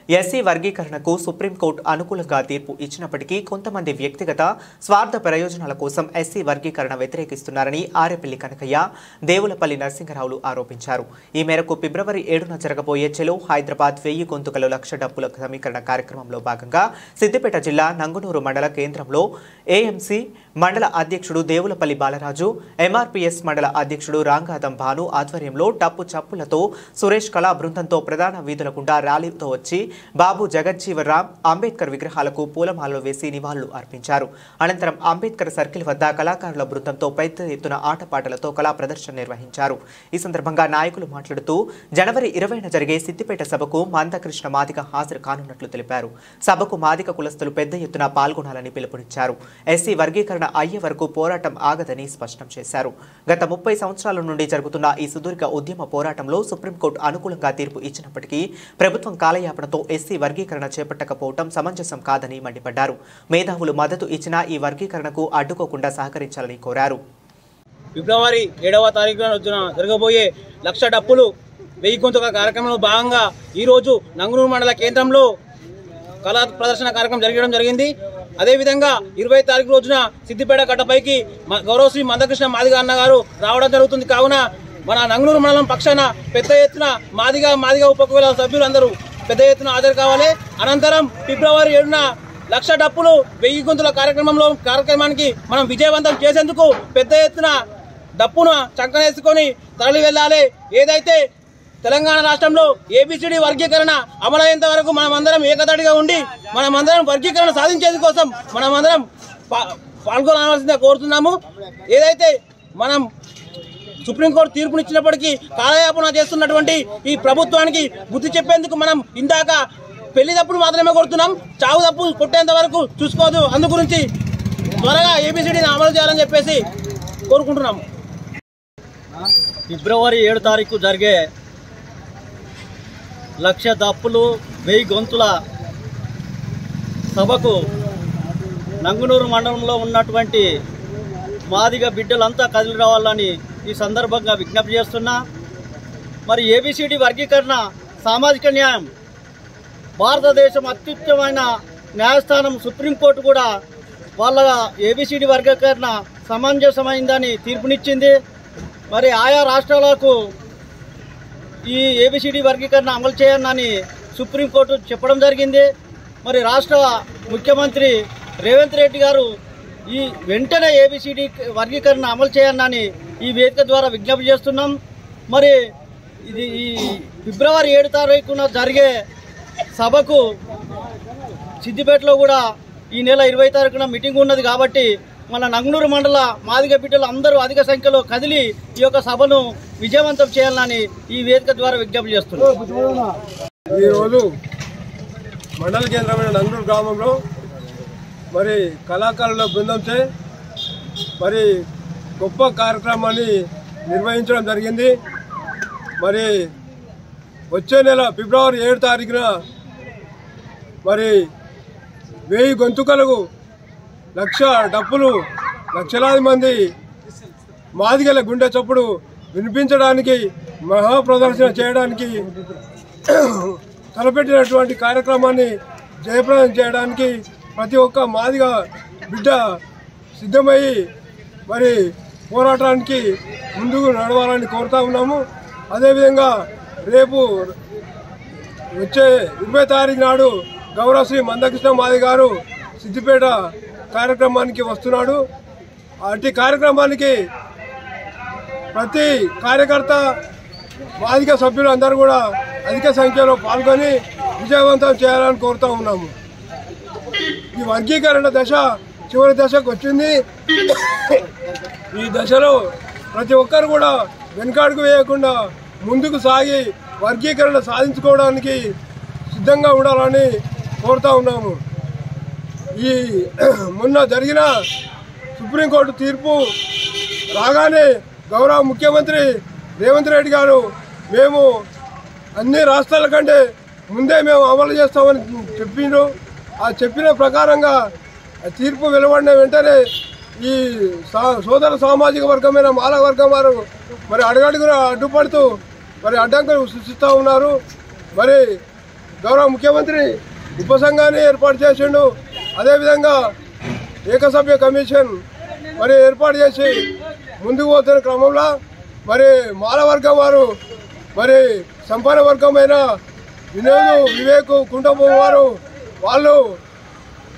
SC వర్గీకరణకు supreme court అనుకూలంగా తీర్పు ఇచ్చినప్పటికీ కొంతమంది వ్యక్తిగత స్వార్థ ప్రయోజనాల కోసం ఎస్సీ వర్గీకరణ వ్యతిరేకిస్తున్నారని ఆరేపల్లి కనకయ్య, దేవులపల్లి నరసింహరావులు ఆరోపించారు. ఈ మేరకు ఫిబ్రవరి 7న జరగబోయే చెలో హైదరాబాద్ 1000 గొంతుకల లక్ష డబ్బుల సమీకరణ కార్యక్రమంలో భాగంగా సిద్దిపేట జిల్లా నంగునూరు మండల కేంద్రంలో ఏఎంసీ మండల అధ్యక్షుడు దేవులపల్లి బాలరాజు, ఎంఆర్పీఎస్ మండల అధ్యక్షుడు రాంగాదం భాను ఆధ్వర్యంలో టప్పు చప్పులతో సురేష్ కళా బృందంతో ప్రధాన వీధుల గుండా ర్యాలీతో వచ్చి బాబు జగజ్జీవన్రామ్ అంబేద్కర్ విగ్రహాలకు పూలమాలలు వేసి నివాళులు అర్పించారు. అనంతరం అంబేద్కర్ సర్కిల్ వద్ద కళాకారుల బృందంతో పెద్ద ఎత్తున ఆటపాటలతో కళా ప్రదర్శన నిర్వహించారు. ఈ సందర్భంగా నాయకులు మాట్లాడుతూ జనవరి 20న జరిగే సిద్దిపేట సభకు మందకృష్ణ మాదిగ హాజరు కానున్నట్లు తెలిపారు. సభకు మాదిగ కులస్తులు పెద్ద ఎత్తున పాల్గొనాలని పిలుపునిచ్చారు. ఎస్సీ వర్గీకరణ అయ్యే వరకు పోరాటం ఆగదని స్పష్టం చేశారు. గత 30 సంవత్సరాల నుండి జరుగుతున్న ఈ సుదీర్ఘ ఉద్యమ పోరాటంలో సుప్రీంకోర్టు అనుకూలంగా తీర్పు ఇచ్చినప్పటికీ ప్రభుత్వం కాలయాపనతో ఎస్సీ వర్గీకరణ చేపట్టకపోవడం సమంజసం కాదని మండిపడ్డారు. మేధావులు మద్దతు ఇచ్చినా ఈ వర్గీకరణకు అడ్డుకోకుండా సహకరించాలని కోరారు. ఫిబ్రవరి 7వ తారీఖున జరగబోయే లక్ష డప్పులు 1000 గొంతుక కార్యక్రమంలో భాగంగా ఈరోజు నంగునూరు మండల కేంద్రంలో కళా ప్రదర్శన కార్యక్రమం జరిగింది. అదేవిధంగా 20 తారీఖు రోజున సిద్దిపేట గడ్డపైకి గౌరవశ్రీ మందకృష్ణ మాదిగ అన్న గారు రావడం జరుగుతుంది. కావున మన నంగునూరు మండలం పక్షాన పెద్ద ఎత్తున మాదిగ ఉపకుల సభ్యులందరూ పెద్ద ఎత్తున హాజరు కావాలి. అనంతరం ఫిబ్రవరి 7న లక్ష డప్పులు 1000 గొంతుల కార్యక్రమానికి మనం విజయవంతం చేసేందుకు పెద్ద ఎత్తున డప్పును చంకనేసుకొని తరలి వెళ్ళాలి. ఏదైతే తెలంగాణ రాష్ట్రంలో ఏబిసిడి వర్గీకరణ అమలయ్యేంత వరకు మనమందరం ఏకతాటిగా ఉండి మనమందరం వర్గీకరణ సాధించేందుకోసం మనమందరం పాల్గొనవలసిందిగా కోరుతున్నాము. ఏదైతే మనం సుప్రీంకోర్టు తీర్పునిచ్చినప్పటికీ కాలయాపన చేస్తున్నటువంటి ఈ ప్రభుత్వానికి బుద్ధి చెప్పేందుకు మనం ఇందాక పెళ్లి తప్పుడు మాత్రమే కొడుతున్నాం, చావు తప్పు కొట్టేంత వరకు చూసుకోదు. అందు గురించి త్వరగా ఏబిసిడిని అమలు చేయాలని చెప్పేసి కోరుకుంటున్నాము. ఫిబ్రవరి 7 తారీఖు జరిగే లక్ష దప్పులు 1000 గొంతుల సభకు నంగునూరు మండలంలో ఉన్నటువంటి మాదిగ బిడ్డలంతా కదిలి రావాలని ఈ సందర్భంగా విజ్ఞప్తి చేస్తున్నా. మరి ఏబిసిడి వర్గీకరణ సామాజిక న్యాయం, భారతదేశం అత్యుత్తమైన న్యాయస్థానం సుప్రీంకోర్టు కూడా వాళ్ళ ఏబిసిడి వర్గీకరణ సమంజసమైందని తీర్పునిచ్చింది. మరి ఆయా రాష్ట్రాలకు ఈ ఏబిసిడి వర్గీకరణ అమలు చేయాలని సుప్రీంకోర్టు చెప్పడం జరిగింది. మరి రాష్ట్ర ముఖ్యమంత్రి రేవంత్ రెడ్డి గారు ఈ వెంటనే ఏబిసిడి వర్గీకరణ అమలు చేయాలని ఈ వేదిక ద్వారా విజ్ఞప్తి చేస్తున్నాం. మరి ఇది ఈ ఫిబ్రవరి 7 తారీఖున జరిగే సభకు సిద్దిపేటలో కూడా ఈ నెల 20 తారీఖున మీటింగ్ ఉన్నది కాబట్టి మన నంగునూరు మండల మాదిగ బిడ్డలు అందరూ అధిక సంఖ్యలో కదిలి ఈ యొక్క సభను విజయవంతం చేయాలని ఈ వేదిక ద్వారా విజ్ఞప్తి చేస్తున్నాం. ఈరోజు మండల కేంద్రమైన నంగునూరు గ్రామంలో మరి కళాకారుల బృందంచే మరి గొప్ప కార్యక్రమాన్ని నిర్వహించడం జరిగింది. మరి వచ్చే నెల ఫిబ్రవరి 7 తారీఖున మరి 1000 గొంతుకలకు లక్ష డప్పులు లక్షలాది మంది మాదిగల గుండె చప్పుడు వినిపించడానికి మహాప్రదర్శన చేయడానికి తలపెట్టినటువంటి కార్యక్రమాన్ని జయప్రదం చేయడానికి ప్రతి ఒక్క మాదిగ బిడ్డ సిద్ధమయ్యి మరి పోరాటానికి ముందుకు నడవాలని కోరుతా ఉన్నాము. అదేవిధంగా రేపు వచ్చే 20 తారీఖు నాడు గౌరవశ్రీ మందకృష్ణ మాదిగ గారు సిద్దిపేట కార్యక్రమానికి వస్తున్నాడు. అట్టి కార్యక్రమానికి ప్రతి కార్యకర్త మాదిగ సభ్యులు అందరూ కూడా అధిక సంఖ్యలో పాల్గొని విజయవంతం చేయాలని కోరుతా ఉన్నాము. ఈ వర్గీకరణ దశ చివరి దశకు వచ్చింది. ఈ దశలో ప్రతి ఒక్కరు కూడా వెనుకాడుకు వేయకుండా ముందుకు సాగి వర్గీకరణ సాధించుకోవడానికి సిద్ధంగా ఉండాలని కోరుతా ఉన్నాము. ఈ మొన్న జరిగిన సుప్రీంకోర్టు తీర్పు రాగానే గౌరవ ముఖ్యమంత్రి రేవంత్ రెడ్డి గారు మేము అన్ని రాష్ట్రాల కంటే ముందే మేము అమలు చేస్తామని చెప్పిండ్రు. ఆ చెప్పిన ప్రకారంగా తీర్పు వెలువడిన వెంటనే ఈ సోదర సామాజిక వర్గమైన మాల వర్గం వారు మరి అడుగడుగున అడ్డుపడుతూ మరి అడ్డంకులు సృష్టిస్తూ ఉన్నారు. మరి గౌరవ ముఖ్యమంత్రి ఉపసంఘాన్ని ఏర్పాటు చేసిండు. అదేవిధంగా ఏకసభ్య కమిషన్ మరి ఏర్పాటు చేసి ముందుకు పోతున్న క్రమంలో మరి మాల వర్గం వారు మరి సంపన్న వర్గమైన వినోద్ వివేక్ కుంటభూమి వారు వాళ్ళు